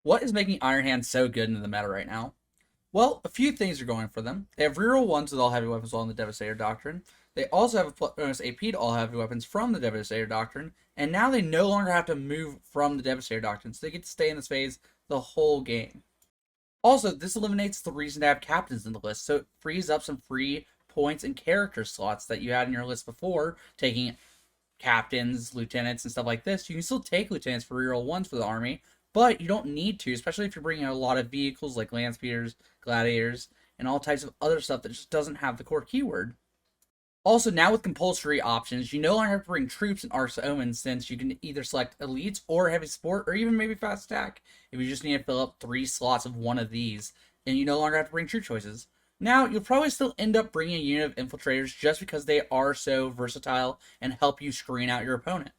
What is making Iron Hands so good in the meta right now? Well, a few things are going for them. They have reroll ones with all heavy weapons while in the Devastator Doctrine. They also have a bonus AP to all heavy weapons from the Devastator Doctrine, and now they no longer have to move from the Devastator Doctrine, so they get to stay in this phase the whole game. Also, this eliminates the reason to have captains in the list, so it frees up some free points and character slots that you had in your list before, taking captains, lieutenants, and stuff like this. You can still take lieutenants for reroll ones for the army, but you don't need to, especially if you're bringing a lot of vehicles like land speeders, gladiators, and all types of other stuff that just doesn't have the core keyword. Also, now with compulsory options, you no longer have to bring troops in Arc's Omen, since you can either select elites or heavy support, or even maybe fast attack if you just need to fill up 3 slots of one of these, and you no longer have to bring troop choices. Now, you'll probably still end up bringing a unit of infiltrators just because they are so versatile and help you screen out your opponent.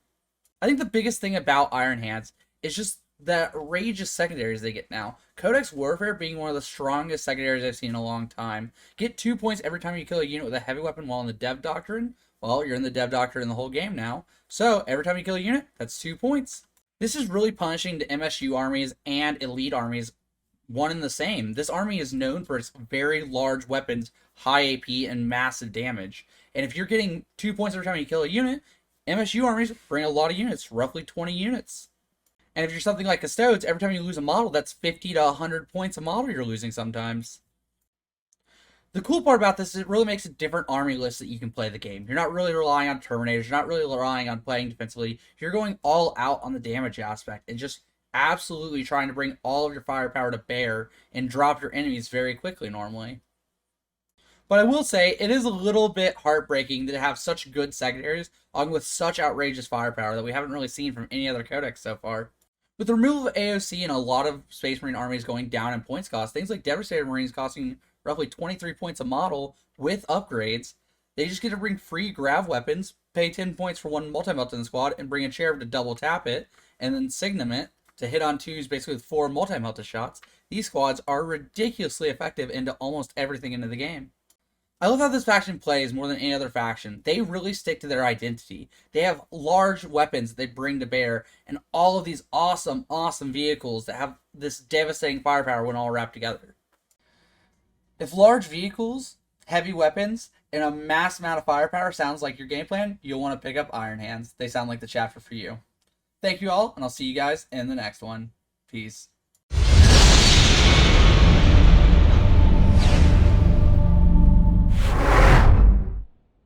I think the biggest thing about Iron Hands is just the outrageous secondaries they get now. Codex Warfare being one of the strongest secondaries I've seen in a long time. Get 2 points every time you kill a unit with a heavy weapon while in the Dev Doctrine. Well, you're in the Dev Doctrine the whole game now. So, every time you kill a unit, that's 2 points. This is really punishing the MSU armies and elite armies one and the same. This army is known for its very large weapons, high AP, and massive damage. And if you're getting 2 points every time you kill a unit, MSU armies bring a lot of units, roughly 20 units. And if you're something like Custodes, every time you lose a model, that's 50 to 100 points a model you're losing sometimes. The cool part about this is it really makes a different army list that you can play the game. You're not really relying on Terminators, you're not really relying on playing defensively. You're going all out on the damage aspect and just absolutely trying to bring all of your firepower to bear and drop your enemies very quickly normally. But I will say, it is a little bit heartbreaking to have such good secondaries along with such outrageous firepower that we haven't really seen from any other codex so far. With the removal of AOC and a lot of Space Marine armies going down in points cost, things like Devastator Marines costing roughly 23 points a model with upgrades, they just get to bring free grav weapons, pay 10 points for one multi-melt in the squad, and bring a Cherub to double tap it, and then Signum it to hit on 2s basically with 4 multi-melta shots. These squads are ridiculously effective into almost everything into the game. I love how this faction plays more than any other faction. They really stick to their identity. They have large weapons that they bring to bear, and all of these awesome, awesome vehicles that have this devastating firepower when all wrapped together. If large vehicles, heavy weapons, and a mass amount of firepower sounds like your game plan, you'll want to pick up Iron Hands. They sound like the chapter for you. Thank you all, and I'll see you guys in the next one. Peace.